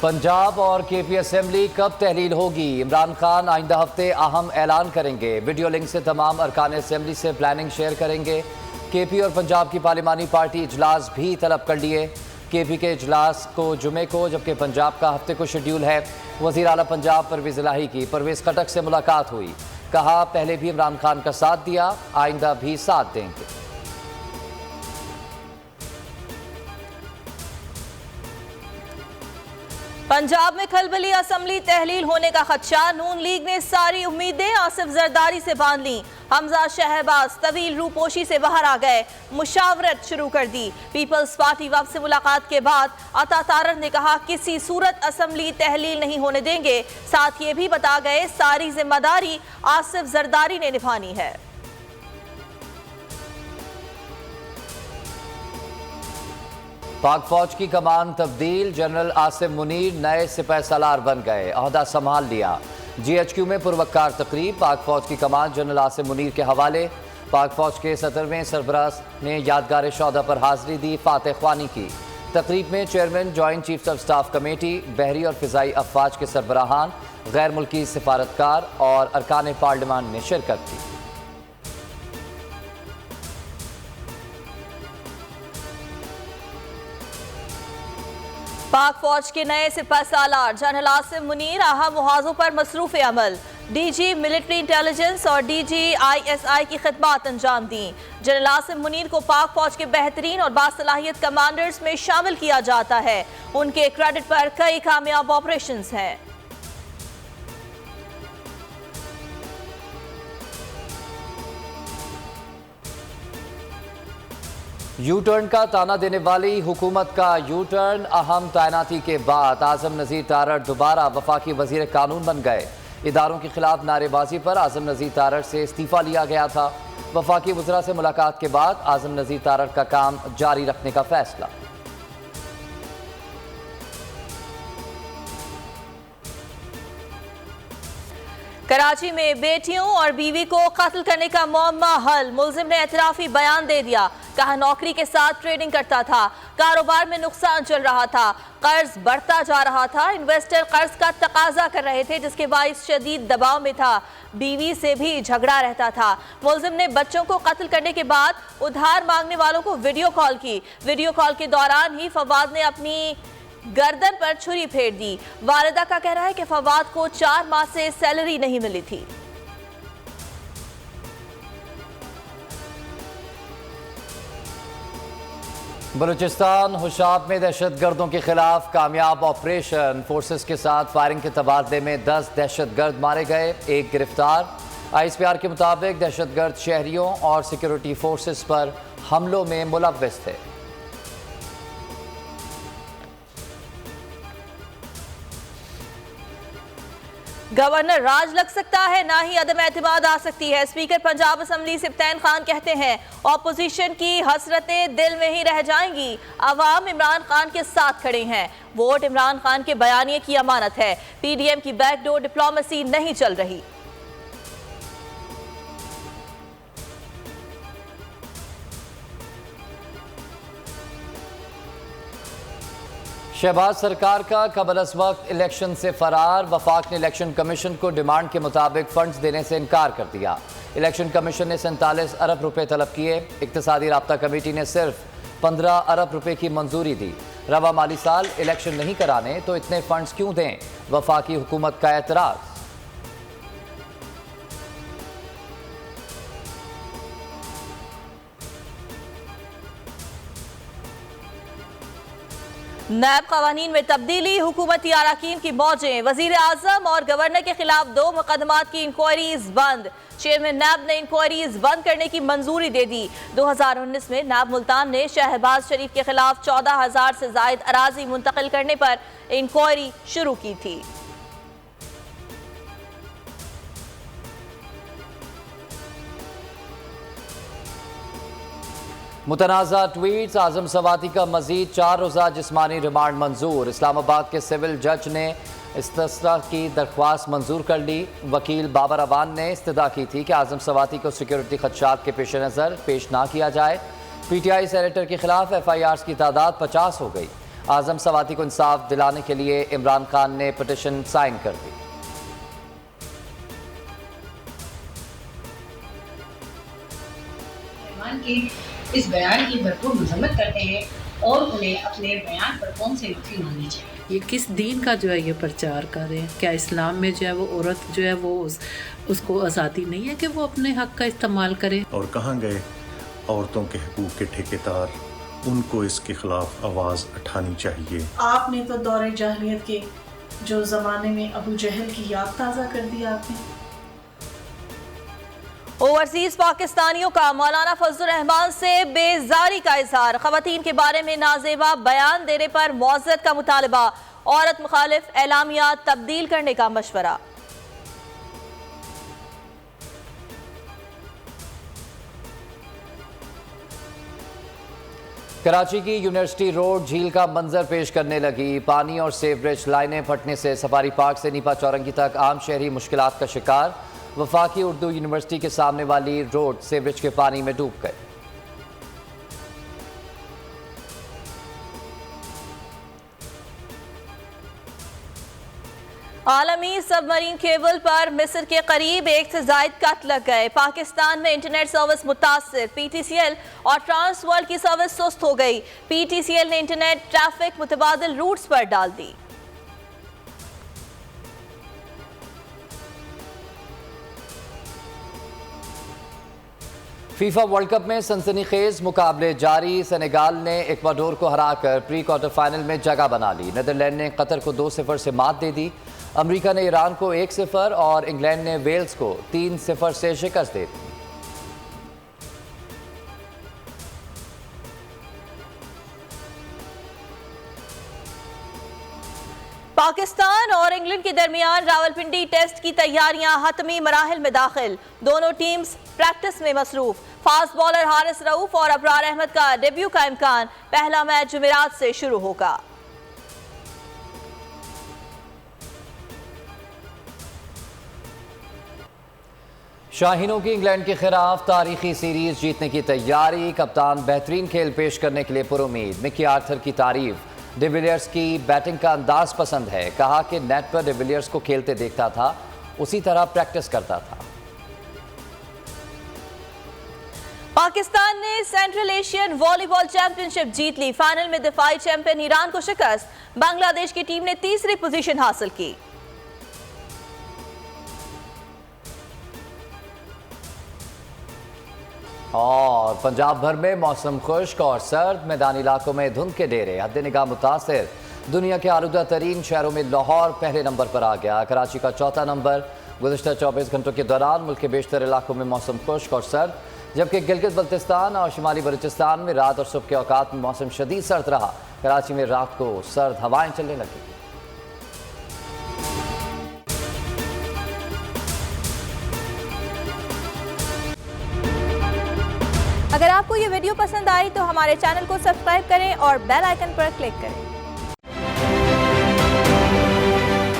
पंजाब और KP assembly कब तहलील होगी? इमरान खान आइंदा हफ्ते अहम ऐलान करेंगे। वीडियो लिंक से तमाम अरकान असेंबली से प्लानिंग शेयर करेंगे। केपी और पंजाब की पार्लिमानी पार्टी इजलास भी तलब कर लिए। केपी के इजलास को जुमे को, जबकि पंजाब का हफ्ते को शेड्यूल है। वज़ीर आला पंजाब परवेज़ इलाही की परवेज़ खटक से मुलाकात हुई। कहा, पहले भी इमरान खान का साथ दिया, आइंदा भी साथ देंगे। पंजाब में खलबली असम्बली तहलील होने का खदशा। नून लीग ने सारी उम्मीदें आसिफ जरदारी से बांध ली। हमजा शहबाज तवील रूपोशी से बाहर आ गए, मुशावरत शुरू कर दी। पीपल्स पार्टी वफ से मुलाकात के बाद अता तारर ने कहा, किसी सूरत असम्बली तहलील नहीं होने देंगे। साथ ये भी बता गए, सारी जिम्मेदारी आसिफ जरदारी ने निभानी है। पाक फौज की कमान तब्दील। जनरल आसिम मुनीर नए सिपह सलार बन गए, ओहदा संभाल लिया। GHQ में पुरवक्कार तकरीब। पाक फौज की कमान जनरल आसिम मुनीर के हवाले। पाक फौज के 17वें सरबराह ने यादगार शौदा पर हाजिरी दी, फातह ख्वानी की। तकरीब में chairman joint chiefs of staff committee, बहरी और फ़िज़ाई अफवाज के सरबराहान, गैर मुल्की सिफारतकार और अरकान पार्लियामान ने शिरकत की। पाक फौज के नए सिपह सालार जनरल आसिम मुनीर अहम मुहाजों पर मसरूफ अमल। DG मिलिट्री इंटेलिजेंस और DG ISI की खिदमत अंजाम दी। जनरल आसिम मुनीर को पाक फौज के बेहतरीन और बासलाहियत कमांडर्स में शामिल किया जाता है। उनके क्रेडिट पर कई कामयाब ऑपरेशंस हैं। यू टर्न का ताना देने वाली हुकूमत का यू टर्न। अहम तैनाती के बाद आजम नज़ीर तारड़ दोबारा वफाकी वजीर कानून बन गए। इदारों के खिलाफ नारेबाजी पर आजम नज़ीर तारड़ से इस्तीफा लिया गया था। वफाकी वज़रा से मुलाकात के बाद आजम नज़ीर तारड़ का काम जारी रखने का फैसला। कराची में बेटियों और बीवी को कत्ल करने का मुअम्मा हल। मुलजिम ने एतराफी बयान दे दिया। कहा, नौकरी के साथ ट्रेडिंग करता था, कारोबार में नुकसान चल रहा था, कर्ज बढ़ता जा रहा था। इन्वेस्टर कर्ज का तकाजा कर रहे थे, जिसके बाइस शदीद दबाव में था। बीवी से भी झगड़ा रहता था। मुलजिम ने बच्चों को कत्ल करने के बाद उधार मांगने वालों को वीडियो कॉल की। वीडियो कॉल के दौरान ही फवाद ने अपनी गर्दन पर छुरी फेर दी। वालिदा का कहना है कि फवाद को 4 माह से सैलरी नहीं मिली थी। बलूचिस्तान हुशाब में दहशतगर्दों के खिलाफ कामयाब ऑपरेशन। फोर्सेस के साथ फायरिंग के तबादले में 10 दहशतगर्द मारे गए, 1 गिरफ्तार। ISPR के मुताबिक दहशतगर्द शहरियों और सिक्योरिटी फोर्सेस पर हमलों में मुलव्वस थे। गवर्नर राज लग सकता है, ना ही अदम एतमाद आ सकती है। स्पीकर पंजाब असम्बली सिब्तैन खान कहते हैं, ऑपोजिशन की हसरतें दिल में ही रह जाएंगी। अवाम इमरान खान के साथ खड़े हैं। वोट इमरान खान के बयानिए की अमानत है। PDM की बैकडोर डिप्लोमेसी नहीं चल रही। शहबाज सरकार का कबल अज वक्त इलेक्शन से फरार। वफाक ने इलेक्शन कमीशन को डिमांड के मुताबिक फंड्स देने से इनकार कर दिया। इलेक्शन कमीशन ने 47 अरब रुपए तलब किए। इक्तिसादी राब्ता कमेटी ने सिर्फ 15 अरब रुपए की मंजूरी दी। रवा माली साल इलेक्शन नहीं कराने तो इतने फंड्स क्यों दें? वफाकी हुकूमत का एतराज। नैब कवानीन में तब्दीली, हुकूमती अरकान की मौजें। वजीर आजम और गवर्नर के खिलाफ 2 मुकदमात की इंक्वायरीज बंद। चेयरमैन नैब ने इंक्वायरीज बंद करने की मंजूरी दे दी। 2019 में नैब मुल्तान ने शहबाज शरीफ के खिलाफ 14,000 से जायद अराजी मुंतकिल करने पर इंक्वायरी शुरू की थी। मुतनाज़ा ट्वीट्स। आजम सवाती का मजीद 4 रोज़ा जिस्मानी रिमांड मंजूर। इस्लामाबाद के सिविल जज ने इस्तिस्ना की दरख्वास्त मंजूर कर ली। वकील बाबर अवान ने इस्तदा की थी कि आजम सवाती को सिक्योरिटी खदशात के पेश नज़र पेश ना किया जाए। PTI सेनेटर के खिलाफ FIRs की तादाद 50 हो गई। आजम सवाती को इंसाफ दिलाने के लिए इमरान खान ने पिटिशन साइन कर दी। के इस बयान की भरपूर मजम्मत करते हैं और उन्हें अपने बयान पर कौन से माफी मांगनी चाहिए। ये किस दीन का जो है ये प्रचार कर रहे हैं? क्या इस्लाम में जो है वो औरत जो है वो उसको आज़ादी नहीं है कि वो अपने हक का इस्तेमाल करे? और कहाँ गए औरतों के हकूक़ के ठेकेदार? उनको इसके खिलाफ आवाज़ उठानी चाहिए। आपने तो दौरे जाहिलियत के जो ज़माने में अबू जहल की याद ताज़ा कर दी आपने। ओवरसीज पाकिस्तानियों का मौलाना फजलुर रहमान से बेजारी का इजहार। खवातीन के बारे में नाजेबा बयान देने पर मौज़रत का मुतालबा। औरत मुखालिफ एलामिया तब्दील करने का मशवरा। कराची की यूनिवर्सिटी रोड झील का मंजर पेश करने लगी। पानी और सेवरेज लाइनें फटने से सफारी पार्क से नीपा चौरंगी तक आम शहरी मुश्किलात का शिकार। वफाकी उर्दू यूनिवर्सिटी के सामने वाली रोड सेवरेज के पानी में डूब गए। आलमी सबमरीन केबल पर मिस्र के करीब 1 से ज़ायद कट लग गए। पाकिस्तान में इंटरनेट सर्विस मुतासिर। पीटीसीएल और ट्रांस वर्ल्ड की सर्विस सुस्त हो गई। पीटीसीएल ने इंटरनेट ट्रैफिक मुतबादिल रूट्स पर डाल दी। फीफा वर्ल्ड कप में सनसनीखेज मुकाबले जारी। सेनेगाल ने इक्वाडोर को हराकर प्री क्वार्टर फाइनल में जगह बना ली। नीदरलैंड ने कतर को 2-0 से मात दे दी। अमेरिका ने ईरान को 1-0 और इंग्लैंड ने वेल्स को 3-0 से शिकस्त दे दी। पाकिस्तान और इंग्लैंड के दरमियान रावलपिंडी टेस्ट की तैयारियां हतमी मराहिल में दाखिल। दोनों टीम्स प्रैक्टिस में मसरूफ। फास्ट बॉलर हारिस रऊफ और अबरार अहमद का डेब्यू का इम्कान। पहला मैच जुमेरात से शुरू होगा। शाहीनों की इंग्लैंड के खिलाफ तारीखी सीरीज जीतने की तैयारी। कप्तान बेहतरीन खेल पेश करने के लिए पुरुमीद। मिकी आर्थर की तारीफ। डिविलियर्स की बैटिंग का अंदाज पसंद है। कहा कि नेट पर डिविलियर्स को खेलते देखता था, उसी तरह प्रैक्टिस करता था। पाकिस्तान ने सेंट्रल एशियन वॉलीबॉल चैंपियनशिप जीत ली। फाइनल में दिफाई चैंपियन ईरान को शिकस्त। बांग्लादेश की टीम ने तीसरी पोजीशन हासिल की। और पंजाब भर में मौसम खुश्क और सर्द। मैदानी इलाकों में धुंध के डेरे। हद निगाह मुतासिर। दुनिया के आलूदा तरीन शहरों में लाहौर पहले नंबर पर आ गया। कराची का चौथा नंबर। गुज़िश्ता 24 घंटों के दौरान मुल्क के बेशतर इलाकों में मौसम खुश्क और सर्द, जबकि गिलगित बल्तिस्तान और शुमाली बलूचिस्तान में रात और सुबह के औकात में मौसम शदीद सर्द रहा। कराची में रात को सर्द हवाएं चलने लगी। अगर आपको ये वीडियो पसंद आई तो हमारे चैनल को सब्सक्राइब करें और बेल आइकन पर क्लिक करें।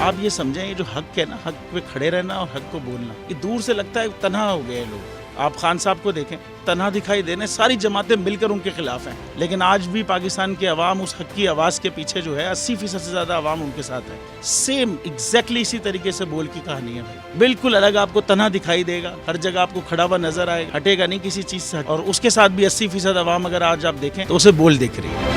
आप ये समझें, ये जो हक है ना, हक पे खड़े रहना और हक को बोलना, ये दूर से लगता है तन्हा हो गए लोग। आप खान साहब को देखें, तन्हा दिखाई देने, सारी जमातें मिलकर उनके खिलाफ हैं, लेकिन आज भी पाकिस्तान के अवाम उस हक की आवाज़ के पीछे जो है 80% से ज़्यादा अवाम उनके साथ है। सेम एग्जैक्टली इसी तरीके से बोल की कहानी है भाई। बिल्कुल अलग आपको तन्हा दिखाई देगा, हर जगह आपको खड़ा हुआ नजर आएगा, हटेगा नहीं किसी चीज़ से। और उसके साथ भी 80% अवाम अगर आज आप देखें तो उसे बोल दिख रही है।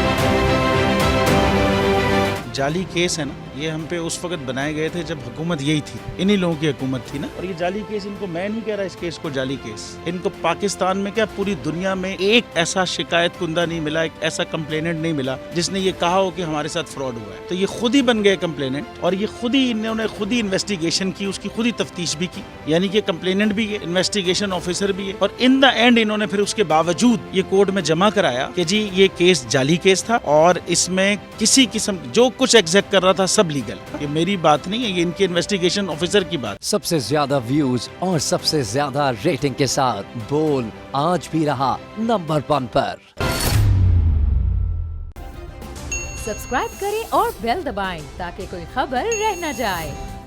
जाली केस है ना, ये हम पे उस वक्त बनाए गए थे जब हुकूमत यही थी, इन्हीं लोगों की हुकूमत थी ना। और ये जाली केस, इनको मैं नहीं कह रहा इस केस को जाली केस, इनको पाकिस्तान में क्या पूरी दुनिया में एक ऐसा शिकायत कुंदा नहीं मिला, एक ऐसा कंप्लेनेंट नहीं मिला जिसने ये कहा हो कि हमारे साथ फ्रॉड हुआ है। तो ये खुद ही बन गए कंप्लेनेंट और ये खुद ही इन्होंने खुद ही इन्वेस्टिगेशन की, उसकी खुद ही तफ्तीश भी की, यानी कि कंप्लेनेंट भी है, इन्वेस्टिगेशन ऑफिसर भी है। और इन द एंड इन्होंने फिर उसके बावजूद ये कोर्ट में जमा कराया कि जी ये केस जाली केस था और इसमें किसी किस्म जो कुछ एग्जैक्ट कर रहा था सब लीगल। ये मेरी बात नहीं है, ये इनके इन्वेस्टिगेशन ऑफिसर की बात। सबसे ज्यादा व्यूज और सबसे ज्यादा रेटिंग के साथ बोल आज भी रहा नंबर 1 पर। सब्सक्राइब करें और बेल दबाएं ताकि कोई खबर रह न जाए।